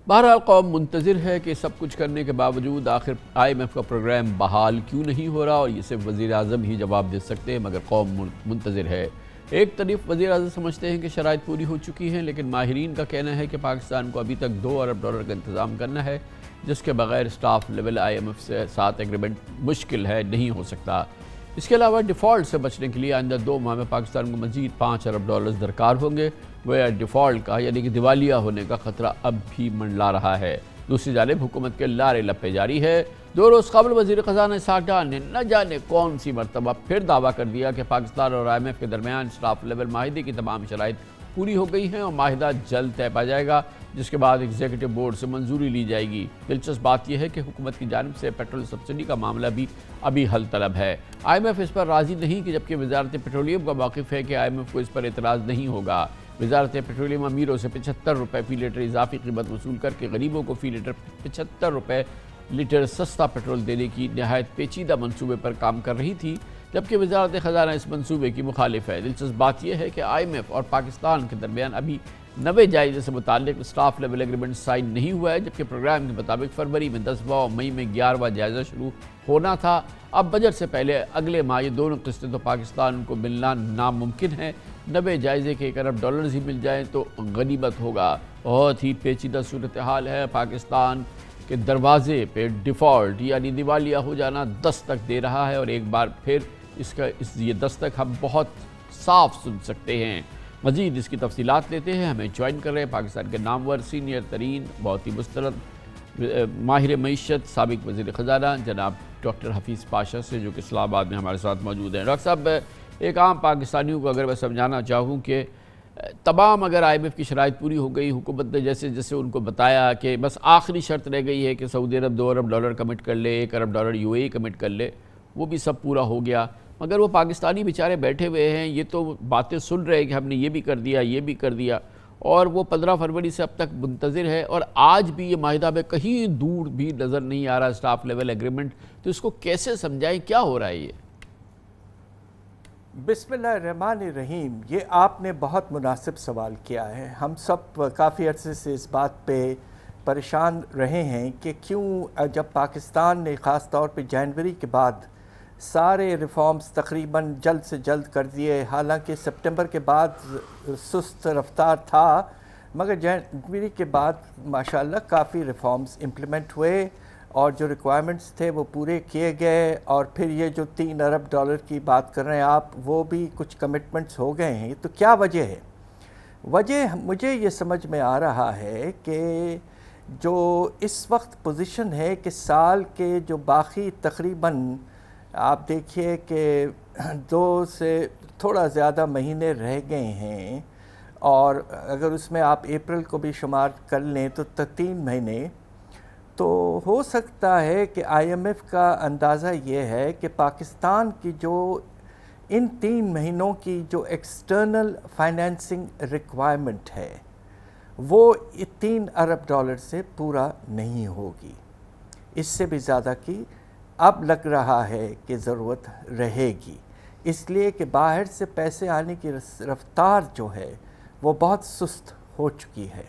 بہرحال قوم منتظر ہے کہ سب کچھ کرنے کے باوجود آخر IMF کا پروگرام بحال کیوں نہیں ہو رہا، اور یہ صرف وزیر اعظم ہی جواب دے سکتے ہیں، مگر قوم منتظر ہے۔ ایک طرف وزیر اعظم سمجھتے ہیں کہ شرائط پوری ہو چکی ہیں، لیکن ماہرین کا کہنا ہے کہ پاکستان کو ابھی تک $2 ارب کا انتظام کرنا ہے، جس کے بغیر اسٹاف لیول IMF سے ساتھ ایگریمنٹ مشکل ہے، نہیں ہو سکتا۔ اس کے علاوہ ڈیفالٹ سے بچنے کے لیے آئندہ 2 ماہ میں پاکستان کو مزید $5 ارب درکار ہوں گے، گویا ڈیفالٹ کا یعنی کہ دیوالیہ ہونے کا خطرہ اب بھی منڈلا رہا ہے۔ دوسری جانب حکومت کے لارے لپے جاری ہے۔ 2 روز قبل وزیر خزانہ اسحاق ڈار نے نہ جانے کون سی مرتبہ پھر دعویٰ کر دیا کہ پاکستان اور IMF کے درمیان اسٹاف لیول معاہدے کی تمام شرائط پوری ہو گئی ہیں اور معاہدہ جلد طے پا جائے گا، جس کے بعد ایگزیکٹو بورڈ سے منظوری لی جائے گی۔ دلچسپ بات یہ ہے کہ حکومت کی جانب سے پیٹرول سبسڈی کا معاملہ بھی ابھی حل طلب ہے۔ IMF اس پر راضی نہیں، کہ جبکہ وزارت پیٹرولیم کا موقف ہے کہ IMF کو اس پر اعتراض نہیں ہوگا۔ وزارت پیٹرولیم امیروں سے $75 فی لیٹر اضافی قیمت وصول کر کے غریبوں کو فی لیٹر $75 لیٹر سستا پیٹرول دینے کی نہایت پیچیدہ منصوبے پر کام کر رہی تھی، جبکہ وزارت خزانہ اس منصوبے کی مخالف ہے۔ دلچسپ بات یہ ہے کہ IMF اور پاکستان کے درمیان ابھی 90 جائزے سے متعلق اسٹاف لیول ایگریمنٹ سائن نہیں ہوا ہے، جبکہ پروگرام کے مطابق فروری میں 10واں اور مئی میں 11واں جائزہ شروع ہونا تھا۔ اب بجٹ سے پہلے اگلے ماہ یہ دونوں قسطیں تو پاکستان کو ملنا ناممکن ہے۔ 90 جائزے کے $1 ارب ہی مل جائیں تو غنیمت ہوگا۔ بہت ہی پیچیدہ صورتحال ہے۔ پاکستان کے دروازے پہ ڈیفالٹ یعنی دیوالیہ ہو جانا دستک دے رہا ہے، اور ایک بار پھر یہ دستک ہم بہت صاف سن سکتے ہیں۔ مزید اس کی تفصیلات لیتے ہیں، ہمیں جوائن کر رہے ہیں پاکستان کے نامور سینئر ترین بہت ہی مستند ماہر معیشت سابق وزیر خزانہ جناب ڈاکٹر حفیظ پاشا سے، جو کہ اسلام آباد میں ہمارے ساتھ موجود ہیں۔ ڈاکٹر صاحب، ایک عام پاکستانیوں کو اگر میں سمجھانا چاہوں کہ تمام اگر IMF کی شرائط پوری ہو گئی، حکومت نے جیسے ان کو بتایا کہ بس آخری شرط رہ گئی ہے کہ سعودی عرب $2 ارب کمٹ کر لے، $1 ارب UAE کمٹ کر لے، وہ بھی سب پورا ہو گیا، مگر وہ پاکستانی بیچارے بیٹھے ہوئے ہیں، یہ تو باتیں سن رہے ہیں کہ ہم نے یہ بھی کر دیا، یہ بھی کر دیا، اور وہ 15 فروری سے اب تک منتظر ہے، اور آج بھی یہ معاہدہ میں کہیں دور بھی نظر نہیں آ رہا اسٹاف لیول ایگریمنٹ۔ تو اس کو کیسے سمجھائیں، کیا ہو رہا ہے یہ؟ بسم اللہ الرحمن الرحیم، یہ آپ نے بہت مناسب سوال کیا ہے۔ ہم سب کافی عرصے سے اس بات پہ پریشان رہے ہیں کہ کیوں جب پاکستان نے خاص طور پہ جنوری کے بعد سارے ریفارمز تقریباً جلد سے جلد کر دیے، حالانکہ سپٹمبر کے بعد سست رفتار تھا، مگر جنوری کے بعد ماشاءاللہ کافی ریفارمز امپلیمنٹ ہوئے اور جو ریکوائرمنٹس تھے وہ پورے کیے گئے، اور پھر یہ جو $3 ارب کی بات کر رہے ہیں آپ، وہ بھی کچھ کمٹمنٹس ہو گئے ہیں۔ تو کیا وجہ ہے؟ وجہ مجھے یہ سمجھ میں آ رہا ہے کہ جو اس وقت پوزیشن ہے کہ سال کے جو باقی تقریباً آپ دیکھیے کہ 2 سے تھوڑا زیادہ مہینے رہ گئے ہیں، اور اگر اس میں آپ اپریل کو بھی شمار کر لیں تو 3 مہینے، تو ہو سکتا ہے کہ IMF کا اندازہ یہ ہے کہ پاکستان کی جو ان 3 مہینوں کی جو ایکسٹرنل فائنینسنگ ریکوائرمنٹ ہے وہ $3 ارب سے پورا نہیں ہوگی، اس سے بھی زیادہ کی اب لگ رہا ہے کہ ضرورت رہے گی، اس لیے کہ باہر سے پیسے آنے کی رفتار جو ہے وہ بہت سست ہو چکی ہے،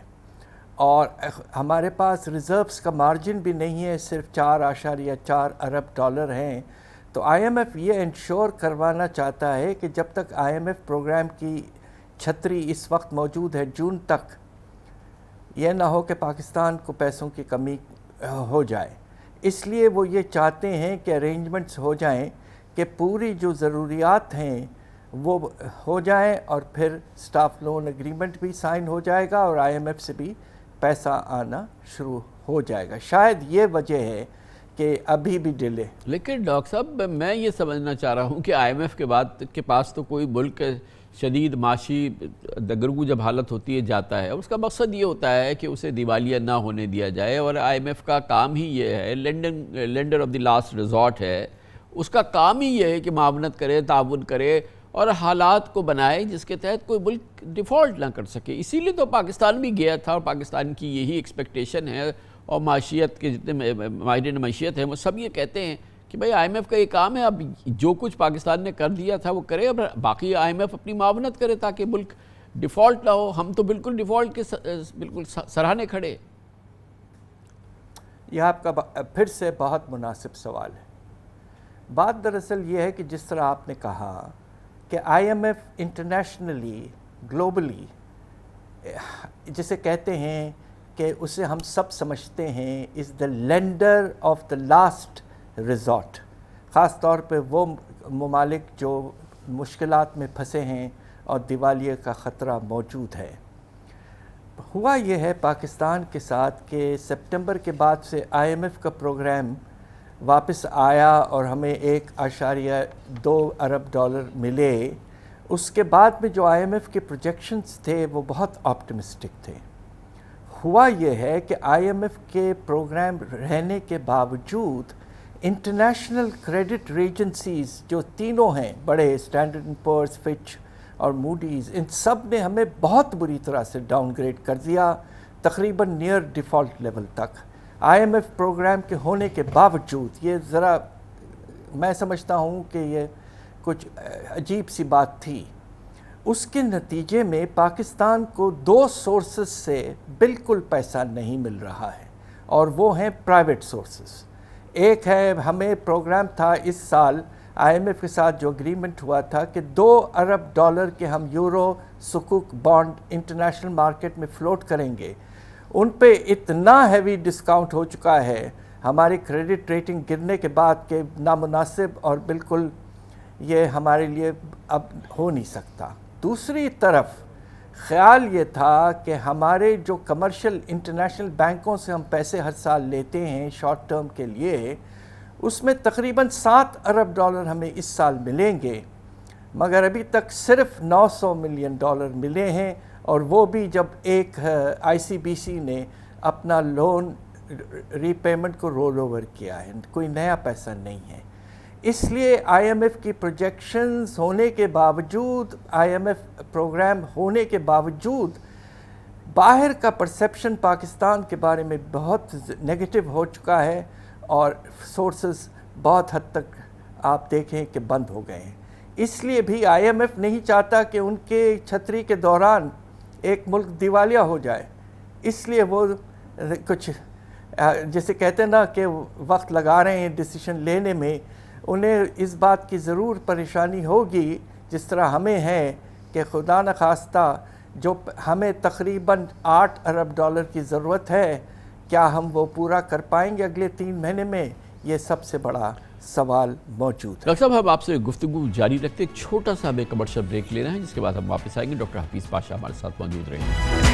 اور ہمارے پاس ریزروز کا مارجن بھی نہیں ہے، صرف $4.4 ارب ہیں۔ تو IMF یہ انشور کروانا چاہتا ہے کہ جب تک IMF پروگرام کی چھتری اس وقت موجود ہے جون تک، یہ نہ ہو کہ پاکستان کو پیسوں کی کمی ہو جائے، اس لیے وہ یہ چاہتے ہیں کہ ارینجمنٹس ہو جائیں کہ پوری جو ضروریات ہیں وہ ہو جائیں، اور پھر اسٹاف لون ایگریمنٹ بھی سائن ہو جائے گا اور IMF سے بھی پیسہ آنا شروع ہو جائے گا۔ شاید یہ وجہ ہے کہ ابھی بھی ڈیلے۔ لیکن ڈاکٹر صاحب، میں یہ سمجھنا چاہ رہا ہوں کہ IMF کے پاس تو کوئی ملک شدید معاشی دگرگو جب حالت ہوتی ہے جاتا ہے، اس کا مقصد یہ ہوتا ہے کہ اسے دیوالیہ نہ ہونے دیا جائے، اور IMF کا کام ہی یہ ہے، lander of the last resort ہے، اس کا کام ہی یہ ہے کہ معاونت کرے، تعاون کرے اور حالات کو بنائے جس کے تحت کوئی ملک ڈیفالٹ نہ کر سکے۔ اسی لیے تو پاکستان بھی گیا تھا، اور پاکستان کی یہی ایکسپیکٹیشن ہے، اور معاشیت کے جتنے ماہرین معیشت ہیں وہ سب یہ کہتے ہیں کہ بھائی IMF کا یہ کام ہے، اب جو کچھ پاکستان نے کر دیا تھا وہ کرے، اب باقی IMF اپنی معاونت کرے تاکہ ملک ڈیفالٹ نہ ہو۔ ہم تو بالکل ڈیفالٹ کے بالکل سراہنے کھڑے۔ یہ آپ کا پھر سے بہت مناسب سوال ہے۔ بات دراصل یہ ہے کہ جس طرح آپ نے کہا کہ I M F internationally globally جسے کہتے ہیں کہ اسے ہم سب سمجھتے ہیں is the lender of the last resort, خاص طور پہ وہ ممالک جو مشکلات میں پھنسے ہیں اور دیوالیے کا خطرہ موجود ہے۔ ہوا یہ ہے پاکستان کے ساتھ کہ سپٹمبر کے بعد سے آئی ایم ایف کا پروگرام واپس آیا اور ہمیں 1.2 ارب ڈالر ملے۔ اس کے بعد میں جو آئی ایم ایف کے پروجیکشنز تھے وہ بہت آپٹمسٹک تھے۔ ہوا یہ ہے کہ آئی ایم ایف کے پروگرام رہنے کے باوجود انٹرنیشنل کریڈٹ ایجنسیز جو تینوں ہیں بڑے، اسٹینڈرڈ اینڈ پورس، فچ اور موڈیز، ان سب نے ہمیں بہت بری طرح سے ڈاؤن گریڈ کر دیا، تقریباً نیئر ڈیفالٹ لیول تک۔ آئی ایم ایف پروگرام کے ہونے کے باوجود یہ ذرا میں سمجھتا ہوں کہ یہ کچھ عجیب سی بات تھی۔ اس کے نتیجے میں پاکستان کو 2 سورسز سے بالکل پیسہ نہیں مل رہا ہے، اور وہ ہیں پرائیویٹ سورسز۔ ایک ہے، ہمیں پروگرام تھا اس سال آئی ایم ایف کے ساتھ جو اگریمنٹ ہوا تھا کہ 2 ارب ڈالر کے ہم یورو سکوک بانڈ انٹرنیشنل مارکیٹ میں فلوٹ کریں گے۔ ان پہ اتنا ہیوی ڈسکاؤنٹ ہو چکا ہے ہماری کریڈٹ ریٹنگ گرنے کے بعد کہ نامناسب اور بالکل یہ ہمارے لیے اب ہو نہیں سکتا۔ دوسری طرف خیال یہ تھا کہ ہمارے جو کمرشل انٹرنیشنل بینکوں سے ہم پیسے ہر سال لیتے ہیں شارٹ ٹرم کے لیے، اس میں تقریباً 7 ارب ڈالر ہمیں اس سال ملیں گے، مگر ابھی تک صرف 900 ملین ڈالر ملے ہیں، اور وہ بھی جب ایک آئی سی بی سی نے اپنا لون ری پیمنٹ کو رول اوور کیا ہے، کوئی نیا پیسہ نہیں ہے۔ اس لیے آئی ایم ایف کی پروجیکشنز ہونے کے باوجود، آئی ایم ایف پروگرام ہونے کے باوجود، باہر کا پرسیپشن پاکستان کے بارے میں بہت نیگیٹو ہو چکا ہے، اور سورسز بہت حد تک آپ دیکھیں کہ بند ہو گئے ہیں۔ اس لیے بھی آئی ایم ایف نہیں چاہتا کہ ان کے چھتری کے دوران ایک ملک دیوالیہ ہو جائے، اس لیے وہ کچھ جیسے کہتے ہیں نا کہ وقت لگا رہے ہیں ڈیسیشن لینے میں۔ انہیں اس بات کی ضرور پریشانی ہوگی جس طرح ہمیں ہے کہ خدا نخواستہ جو ہمیں تقریباً 8 ارب ڈالر کی ضرورت ہے، کیا ہم وہ پورا کر پائیں گے اگلے 3 مہینے میں؟ یہ سب سے بڑا سوال موجود ہے۔ ڈاکٹر صاحب، ہم آپ سے گفتگو جاری رکھتے، ایک چھوٹا سا ہمیں کمرشل بریک لینا ہے، جس کے بعد ہم واپس آئیں گے۔ ڈاکٹر حفیظ پاشا ہمارے ساتھ موجود رہیں گے۔